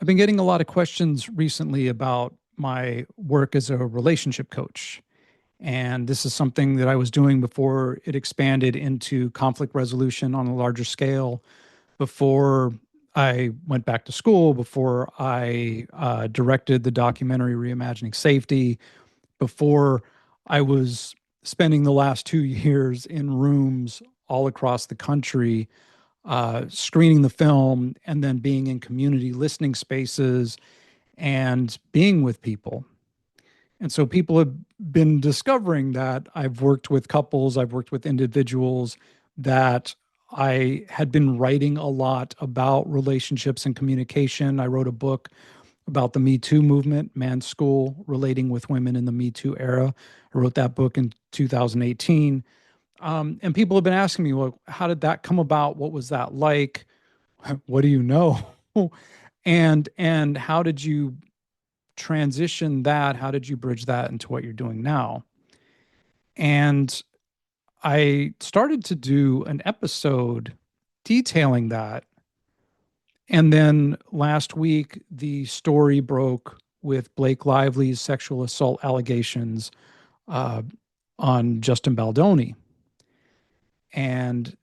I've been getting a lot of questions recently about my work as a relationship coach. And this is something that I was doing before it expanded into conflict resolution on a larger scale, before I went back to school, before I directed the documentary Reimagining Safety, before I was spending the last 2 years in rooms all across the country screening the film and then being in community listening spaces and being with people. And so people have been discovering that I've worked with couples, I've worked with individuals, that I had been writing a lot about relationships and communication. I wrote a book about the Me Too movement, Man's School, relating with women in the Me Too era. I wrote that book in 2018. And people have been asking me, well, how did that come about? What was that like? What do you know? And how did you transition that? How did you bridge that into what you're doing now? And I started to do an episode detailing that. And then last week, the story broke with Blake Lively's sexual assault allegations uh, on Justin Baldoni. And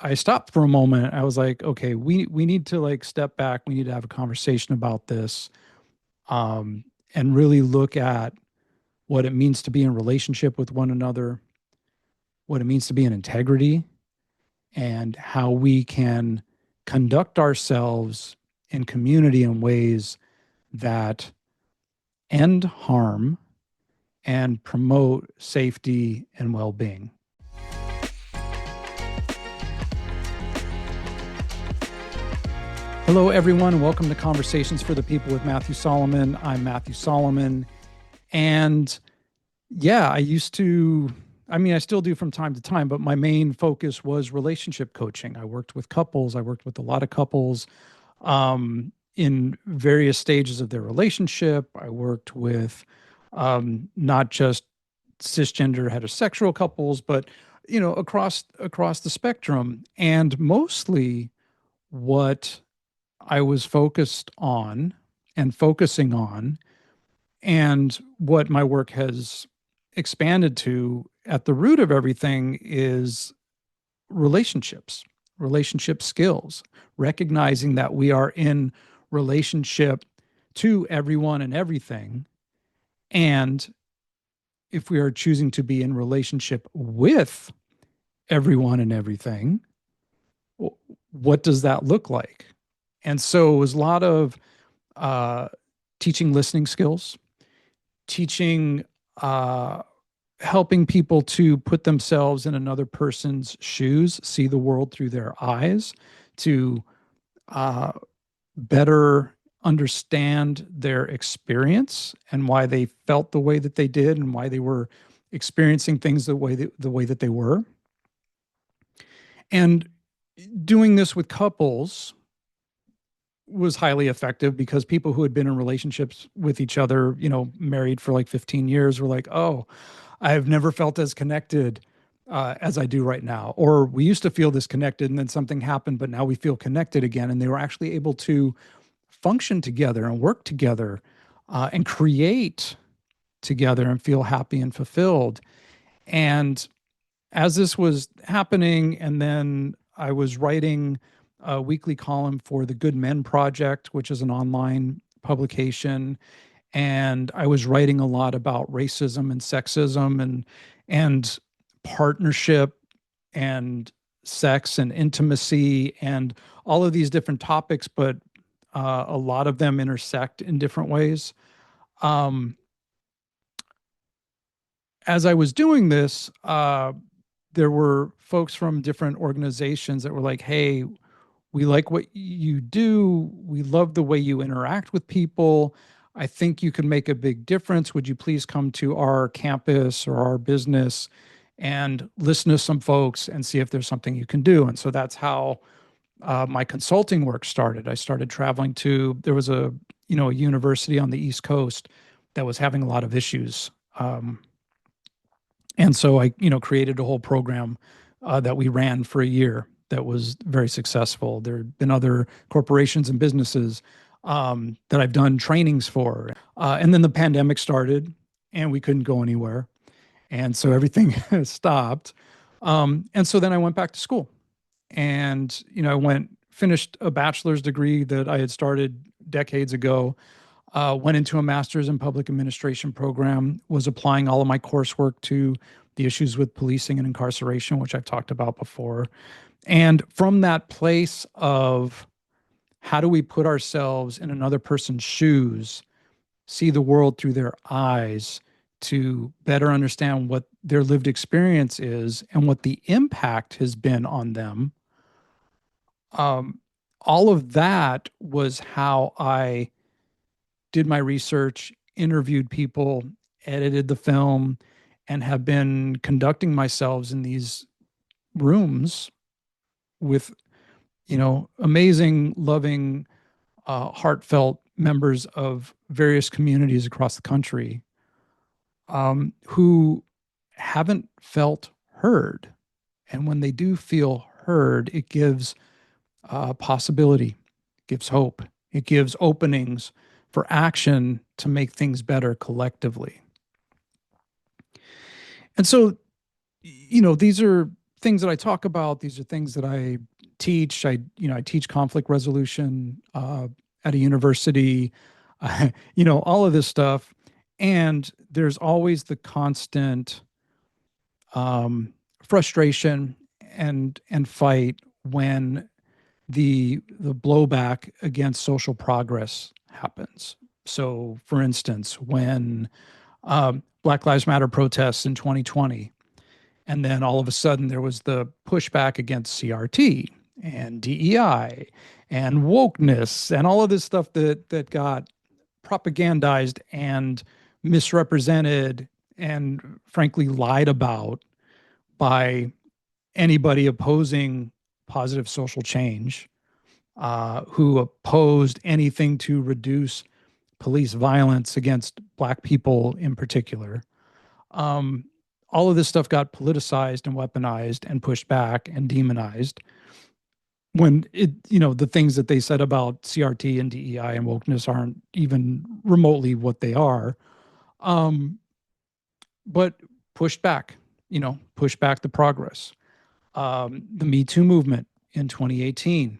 I stopped for a moment. I was like, okay, we need to like step back. We need to have a conversation about this, and really look at what it means to be in relationship with one another, what it means to be in integrity, and how we can conduct ourselves in community in ways that end harm and promote safety and well-being. Hello, everyone. Welcome to Conversations for the People with Matthew Solomon. I'm Matthew Solomon. And yeah, I still do from time to time, but my main focus was relationship coaching. I worked with couples. I worked with a lot of couples in various stages of their relationship. I worked with not just cisgender heterosexual couples, but across the spectrum. And mostly what I was focused on and focusing on, and what my work has expanded to at the root of everything, is relationships, relationship skills, recognizing that we are in relationship to everyone and everything. And if we are choosing to be in relationship with everyone and everything, what does that look like? And so it was a lot of teaching listening skills, teaching, helping people to put themselves in another person's shoes, see the world through their eyes, to better understand their experience and why they felt the way that they did and why they were experiencing things the way that they were. And doing this with couples was highly effective because people who had been in relationships with each other, married for like 15 years, were like, oh, I've never felt as connected as I do right now. Or we used to feel disconnected and then something happened, but now we feel connected again. And they were actually able to function together and work together and create together and feel happy and fulfilled. And as this was happening, and then I was writing a weekly column for the Good Men Project, which is an online publication. And I was writing a lot about racism and sexism and partnership and sex and intimacy and all of these different topics, but a lot of them intersect in different ways. As I was doing this, there were folks from different organizations that were like, hey, we like what you do. We love the way you interact with people. I think you can make a big difference. Would you please come to our campus or our business and listen to some folks and see if there's something you can do? And so that's how my consulting work started. I started traveling there was a university on the East Coast that was having a lot of issues. And so I, created a whole program that we ran for a year that was very successful. There had been other corporations and businesses that I've done trainings for. And then the pandemic started and we couldn't go anywhere. And so everything stopped. And so then I went back to school and, I finished a bachelor's degree that I had started decades ago, went into a master's in public administration program, was applying all of my coursework to the issues with policing and incarceration, which I've talked about before. And from that place of how do we put ourselves in another person's shoes, see the world through their eyes to better understand what their lived experience is and what the impact has been on them. Um, all of that was how I did my research, interviewed people, edited the film, and have been conducting myself in these rooms with, amazing, loving, heartfelt members of various communities across the country, who haven't felt heard. And when they do feel heard, it gives possibility, gives hope, it gives openings for action to make things better collectively. And so, these are things that I talk about. These are things that I teach. I teach conflict resolution at a university, all of this stuff. And there's always the constant frustration and fight when the blowback against social progress happens. So, for instance, when Black Lives Matter protests in 2020, and then all of a sudden there was the pushback against CRT and DEI and wokeness and all of this stuff that got propagandized and misrepresented and frankly lied about by anybody opposing positive social change, who opposed anything to reduce police violence against Black people in particular. Um, all of this stuff got politicized and weaponized and pushed back and demonized when the things that they said about CRT and DEI and wokeness aren't even remotely what they are. Um, but pushed back, pushed back the progress. The Me Too movement in 2018,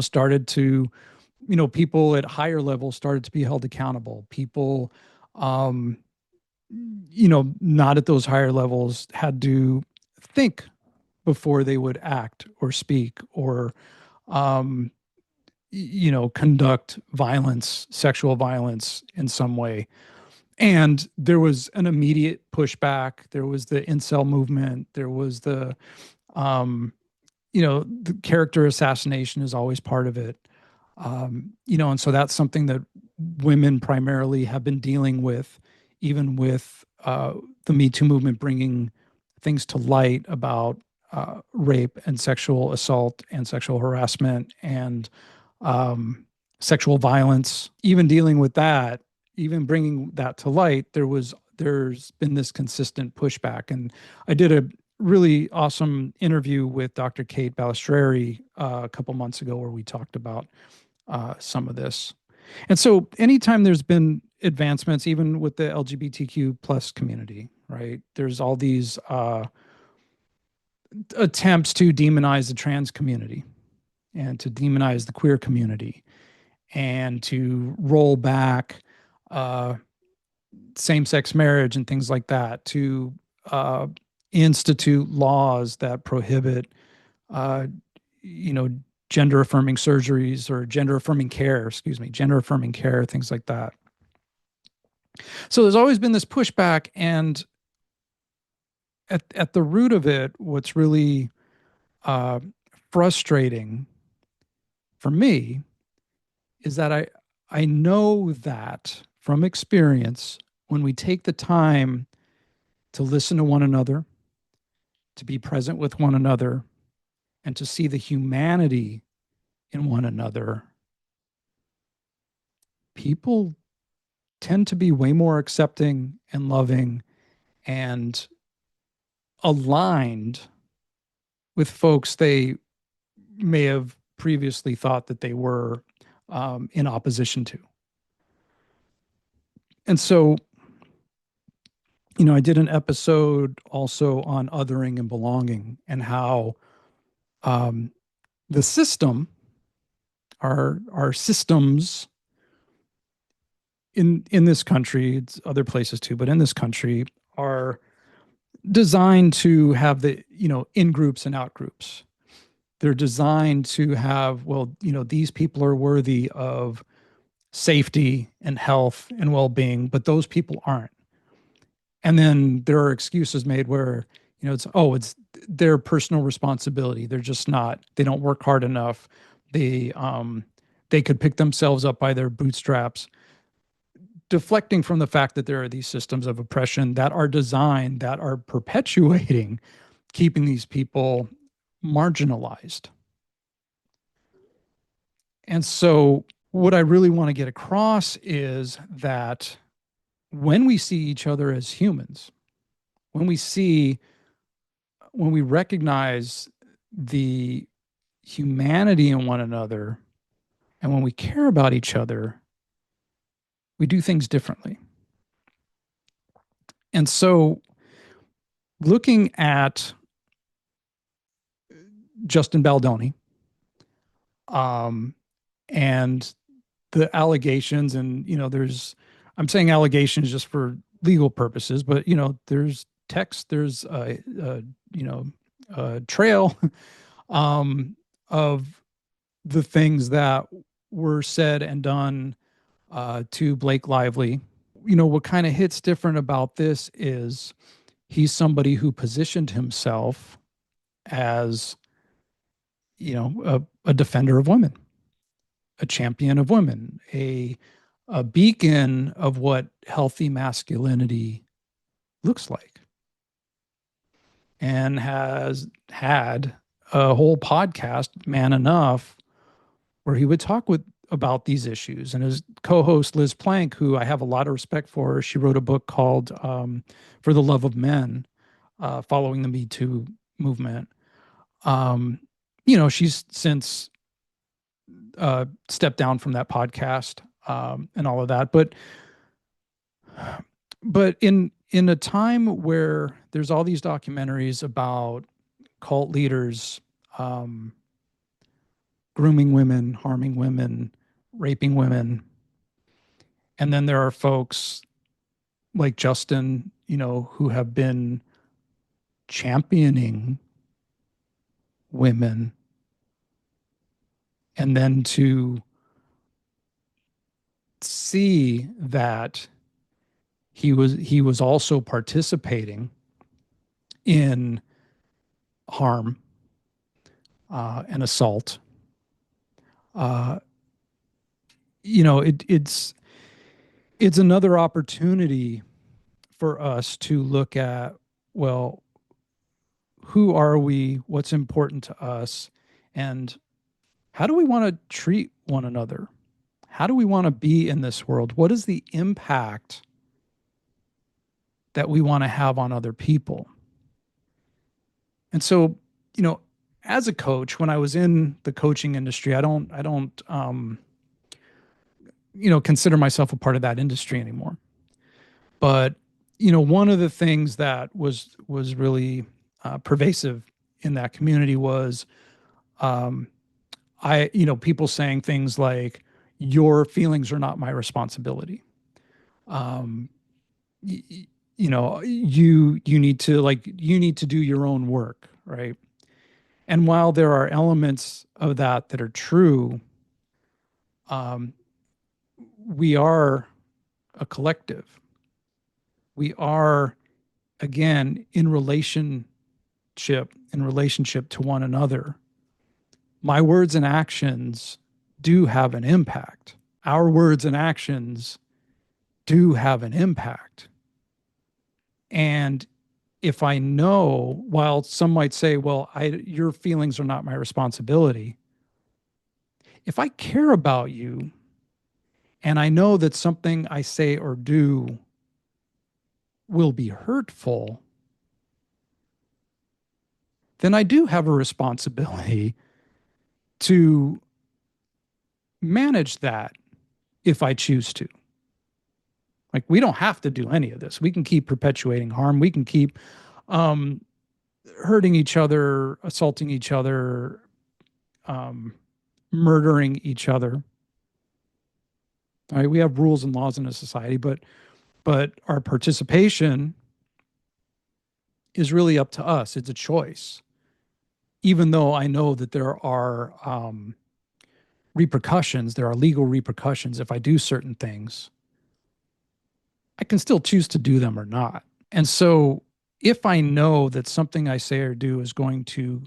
started to, people at higher levels started to be held accountable. People, um, not at those higher levels had to think before they would act or speak or, um, conduct violence, sexual violence in some way. And there was an immediate pushback. There was the incel movement. There was um, the character assassination is always part of it. And so that's something that women primarily have been dealing with, even with the Me Too movement bringing things to light about rape and sexual assault and sexual harassment and um, sexual violence. Even dealing with that, even bringing that to light, there's been this consistent pushback. And I did a really awesome interview with Dr. Kate Balestrieri a couple months ago where we talked about some of this. And so anytime there's been advancements, even with the LGBTQ plus community, right, there's all these attempts to demonize the trans community and to demonize the queer community and to roll back uh, same-sex marriage and things like that, to uh, institute laws that prohibit, uh, you know, gender affirming surgeries or gender affirming care, gender affirming care, things like that. So there's always been this pushback. And at the root of it, what's really uh, frustrating for me is that I know that from experience, when we take the time to listen to one another, to be present with one another, and to see the humanity in one another, people tend to be way more accepting and loving and aligned with folks they may have previously thought that they were in opposition to. And so, I did an episode also on othering and belonging and how um, the system, our systems in this country, it's other places too, but in this country are designed to have the, in groups and out groups. They're designed to have, well, these people are worthy of safety and health and well-being, but those people aren't. And then there are excuses made where, it's their personal responsibility. They're just not, they don't work hard enough. They could pick themselves up by their bootstraps, deflecting from the fact that there are these systems of oppression that are designed, that are perpetuating, keeping these people marginalized. And so, what I really want to get across is that when we see each other as humans, when we recognize the humanity in one another, and when we care about each other, we do things differently. And so, looking at Justin Baldoni, um, and the allegations, and I'm saying allegations just for legal purposes, but there's text, there's a trail of the things that were said and done to Blake Lively. What kind of hits different about this is he's somebody who positioned himself as, a defender of women, a champion of women, a beacon of what healthy masculinity looks like, and has had a whole podcast, Man Enough, where he would talk about these issues. And his co-host Liz Plank, who I have a lot of respect for, she wrote a book called For the Love of Men, following the Me Too movement. She's since stepped down from that podcast and all of that. But in a time where there's all these documentaries about cult leaders grooming women, harming women, raping women, and then there are folks like Justin, who have been championing women, and then to see that he was also participating in harm and assault. Uh, it's another opportunity for us to look at, well, who are we? What's important to us? And how do we want to treat one another? How do we want to be in this world? What is the impact that we want to have on other people? And so, as a coach, when I was in the coaching industry, I don't consider myself a part of that industry anymore. But, one of the things that was really pervasive in that community was, um, people saying things like, your feelings are not my responsibility. Um, you need to do your own work, right? And while there are elements of that are true, um, we are a collective. We are, again, in relationship to one another. My words and actions do have an impact. Our words and actions do have an impact. And if I know, while some might say, well, your feelings are not my responsibility, if I care about you and I know that something I say or do will be hurtful, then I do have a responsibility to manage that if I choose to. Like, we don't have to do any of this. We can keep perpetuating harm. We can keep um, hurting each other, assaulting each other, um, murdering each other. All right, we have rules and laws in a society, but our participation is really up to us. It's a choice. Even though I know that there are repercussions, there are legal repercussions if I do certain things, I can still choose to do them or not. And so if I know that something I say or do is going to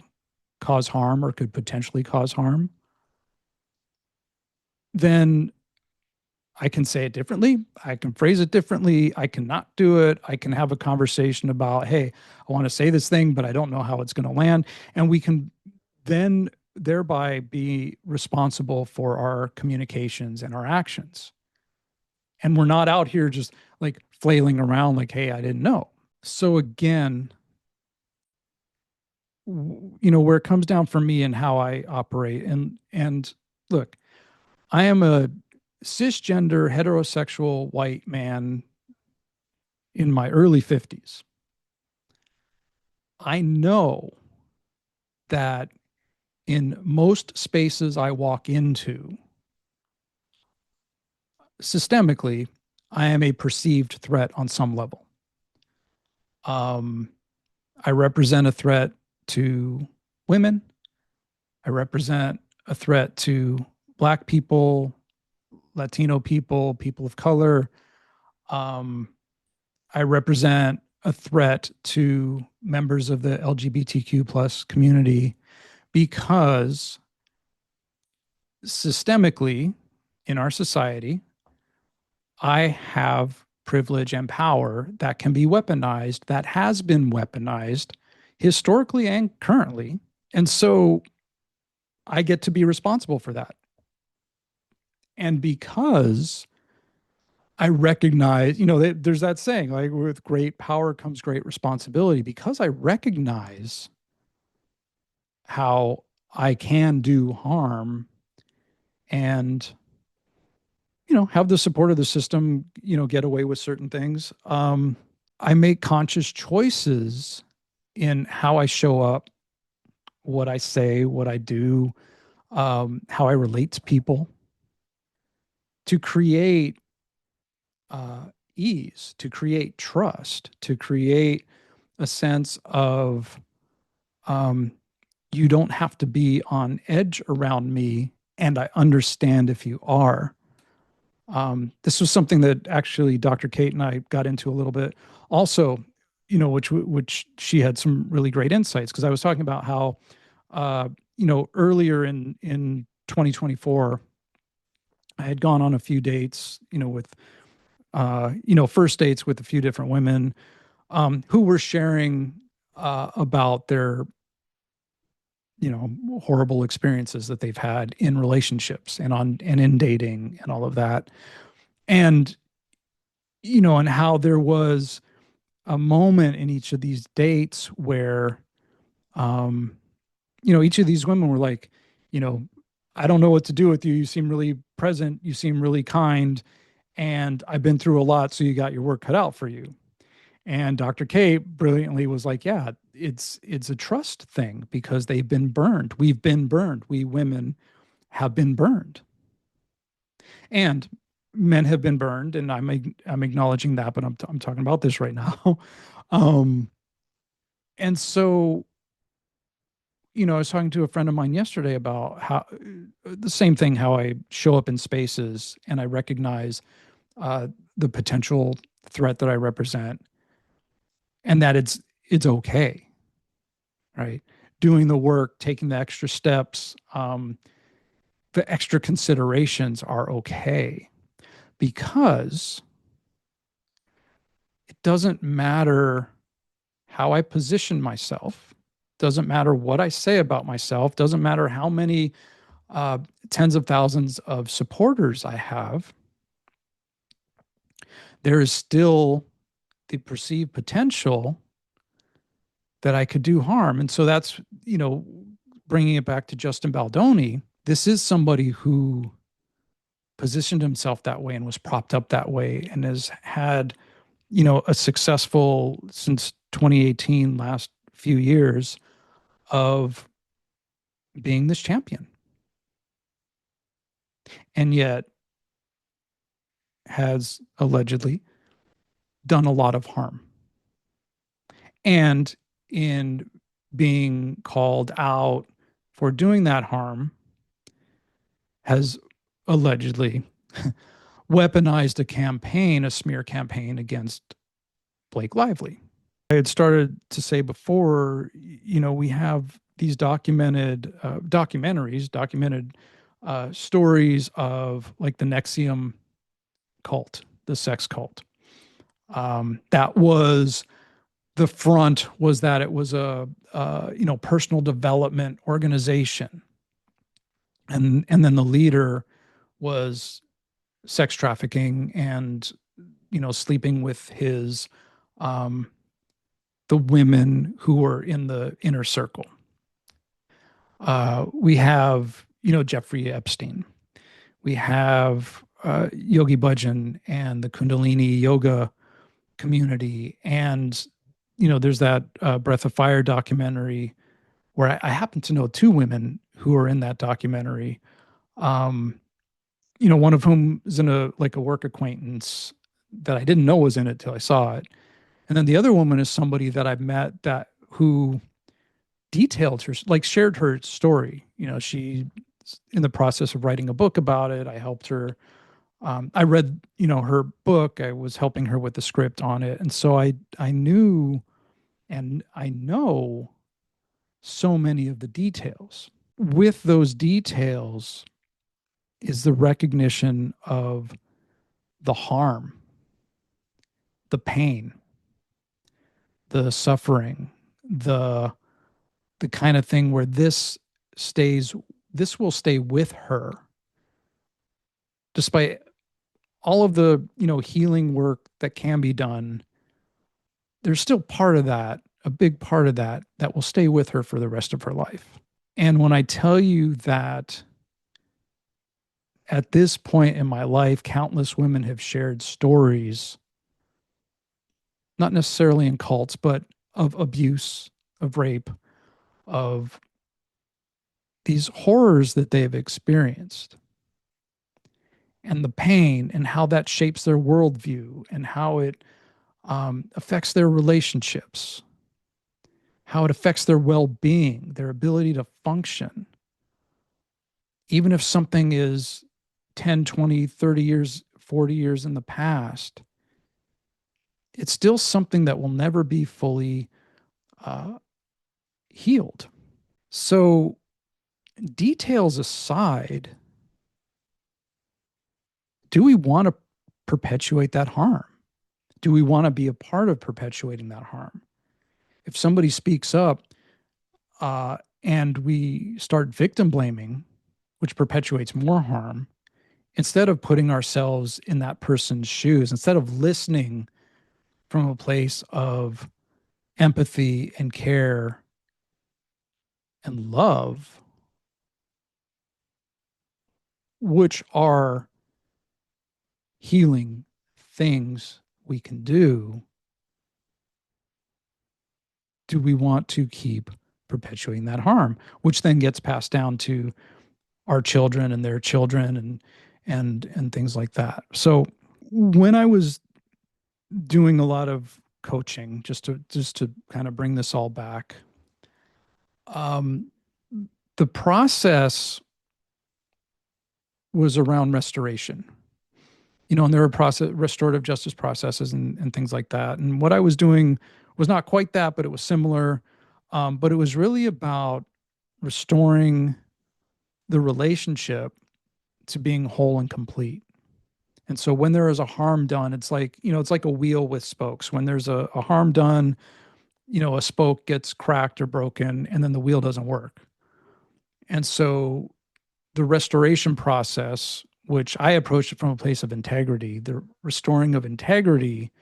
cause harm or could potentially cause harm, then I can say it differently. I can phrase it differently. I cannot do it. I can have a conversation about, hey, I want to say this thing, but I don't know how it's going to land. And we can then thereby be responsible for our communications and our actions. And we're not out here just like flailing around like, hey, I didn't know. So again, where it comes down for me and how I operate, and look, I am a cisgender heterosexual white man in my early 50s. I know that in most spaces I walk into, systemically, I am a perceived threat on some level. Um, I represent a threat to women. I represent a threat to Black people, Latino people, people of color. Um, I represent a threat to members of the LGBTQ plus community because systemically in our society, I have privilege and power that can be weaponized, that has been weaponized historically and currently. And so I get to be responsible for that. And because I recognize, there's that saying, like, with great power comes great responsibility. Because I recognize how I can do harm and, have the support of the system, get away with certain things. I make conscious choices in how I show up, what I say, what I do, how I relate to people to create ease, to create trust, to create a sense of um, you don't have to be on edge around me, and I understand if you are. This was something that actually Dr. Kate and I got into a little bit. Also, which she had some really great insights because I was talking about how, earlier in 2024, I had gone on a few dates, with first dates with a few different women who were sharing about their horrible experiences that they've had in relationships and in dating and all of that, and and how there was a moment in each of these dates where um each of these women were like, you know I don't know what to do with you. You seem really present, you seem really kind, and I've been through a lot, so you got your work cut out for you. And Dr. K brilliantly was like, yeah, it's a trust thing because they've been burned. We've been burned. We women have been burned. And men have been burned, and I'm acknowledging that, but I'm talking about this right now. um and so, I was talking to a friend of mine yesterday about how the same thing, how I show up in spaces and I recognize the potential threat that I represent, and that it's okay, right? Doing the work, taking the extra steps, the extra considerations are okay because it doesn't matter how I position myself, doesn't matter what I say about myself, doesn't matter how many uh, tens of thousands of supporters I have. There is still the perceived potential that I could do harm. And so that's, bringing it back to Justin Baldoni. This is somebody who positioned himself that way and was propped up that way and has had, a successful since 2018, last few years of being this champion. And yet has allegedly done a lot of harm. And in being called out for doing that harm, has allegedly weaponized a campaign, a smear campaign against Blake Lively. I had started to say before, we have these documented stories of like the Nexium cult, the sex cult. That was the front, was that it was a personal development organization, and then the leader was sex trafficking and sleeping with his the women who were in the inner circle. We have Jeffrey Epstein. We have Yogi Bhajan and the Kundalini yoga community, and there's that Breath of Fire documentary where I happen to know two women who are in that documentary. Um, one of whom is in a work acquaintance that I didn't know was in it till I saw it. And then the other woman is somebody that I've met that who detailed her, like shared her story. She's in the process of writing a book about it. I helped her. I read, her book. I was helping her with the script on it. And so I knew and I know so many of the details. With those details is the recognition of the harm, the pain, the suffering, the kind of thing where this will stay with her despite all of the, healing work that can be done. There's still part of that, a big part of that will stay with her for the rest of her life. And when I tell you that at this point in my life, countless women have shared stories, not necessarily in cults, but of abuse, of rape, of these horrors that they have experienced, and the pain, and how that shapes their worldview, and how it affects their relationships, how it affects their well-being, their ability to function. Even if something is 10, 20, 30 years, 40 years in the past, it's still something that will never be fully healed. So, details aside, do we want to perpetuate that harm? Do we want to be a part of perpetuating that harm? If somebody speaks up and we start victim blaming, which perpetuates more harm, instead of putting ourselves in that person's shoes, instead of listening from a place of empathy and care and love, which are healing things we can do we want to keep perpetuating that harm, which then gets passed down to our children and their children and things like that. So when I was doing a lot of coaching, just to kind of bring this all back, the process was around restoration. And there were restorative justice processes and things like that. And what I was doing was not quite that, but it was similar. But it was really about restoring the relationship to being whole and complete. And so when there is a harm done, it's like, it's like a wheel with spokes. When there's a harm done, a spoke gets cracked or broken, and then the wheel doesn't work. And so the restoration process, which I approached it from a place of integrity, the restoring of integrity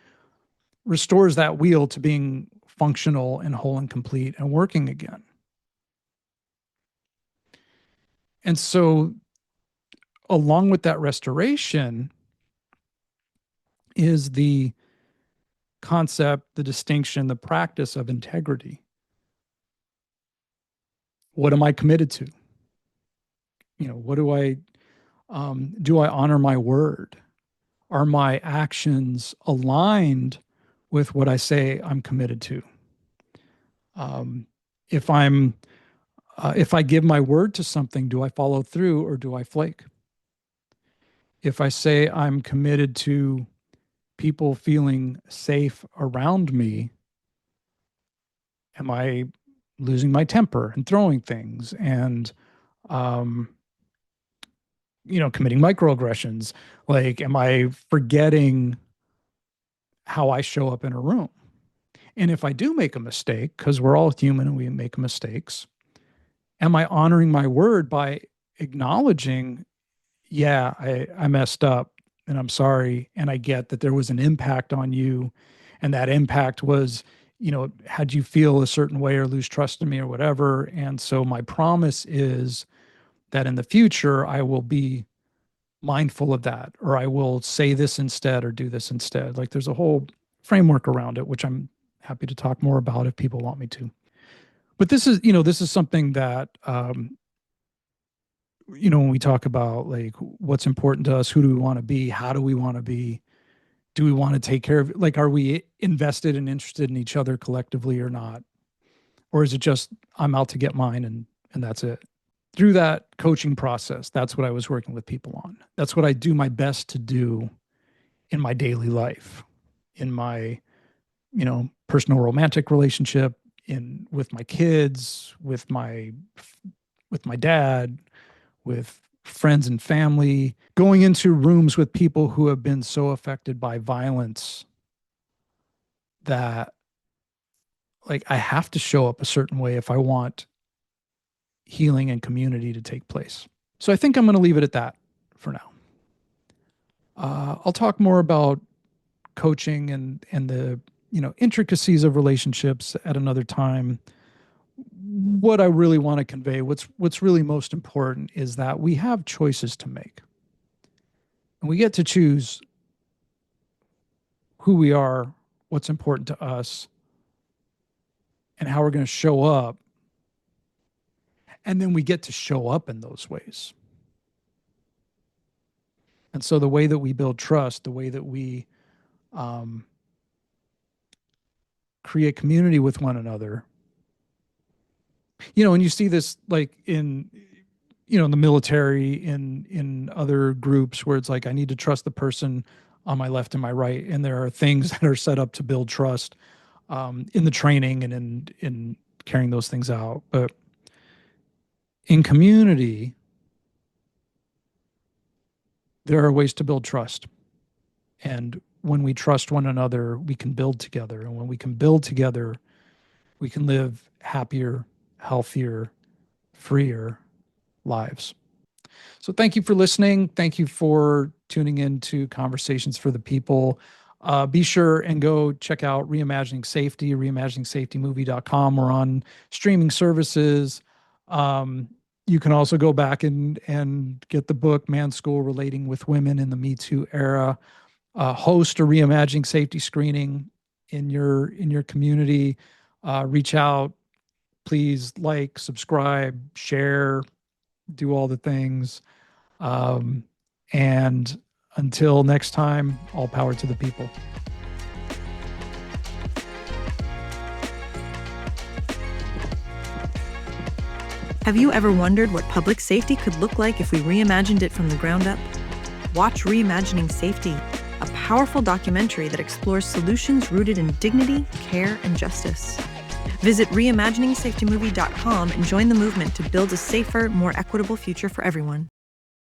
restores that wheel to being functional and whole and complete and working again. And so along with that restoration is the concept, the distinction, the practice of integrity. What am I committed to? What do I honor my word? Are my actions aligned with what I say I'm committed to? If I give my word to something, do I follow through or do I flake? If I say I'm committed to people feeling safe around me, am I losing my temper and throwing things and um, committing microaggressions? Like, am I forgetting how I show up in a room? And if I do make a mistake, because we're all human and we make mistakes, am I honoring my word by acknowledging, yeah, I messed up and I'm sorry. And I get that there was an impact on you. And that impact was, had you feel a certain way or lose trust in me or whatever. And so my promise is that in the future, I will be mindful of that, or I will say this instead or do this instead. Like, there's a whole framework around it, which I'm happy to talk more about if people want me to. But this is something that, when we talk about like what's important to us, who do we want to be, how do we want to be, do we want to take care of, like, are we invested and interested in each other collectively or not? Or is it just, I'm out to get mine and that's it? Through that coaching process, that's what I was working with people on. That's what I do my best to do in my daily life, in my, personal romantic relationship, with my kids, with my dad, with friends and family, going into rooms with people who have been so affected by violence that, like, I have to show up a certain way if I want healing and community to take place. So I think I'm going to leave it at that for now. I'll talk more about coaching and the intricacies of relationships at another time. What I really want to convey, what's really most important, is that we have choices to make, and we get to choose who we are, what's important to us, and how we're going to show up. And then we get to show up in those ways. And so the way that we build trust, the way that we create community with one another, and you see this like in the military, in other groups, where it's like, I need to trust the person on my left and my right. And there are things that are set up to build trust in the training and in carrying those things out. But in community, there are ways to build trust. And when we trust one another, we can build together. And when we can build together, we can live happier, healthier, freer lives. So thank you for listening. Thank you for tuning in to Conversations for the People. Be sure and go check out Reimagining Safety, reimaginingsafetymovie.com. We're on streaming services. You can also go back and get the book, Man's School: Relating with Women in the Me Too Era. Host a Reimagining Safety screening in your community. Reach out. Please like, subscribe, share, do all the things. And until next time, all power to the people. Have you ever wondered what public safety could look like if we reimagined it from the ground up? Watch Reimagining Safety, a powerful documentary that explores solutions rooted in dignity, care, and justice. Visit reimaginingsafetymovie.com and join the movement to build a safer, more equitable future for everyone.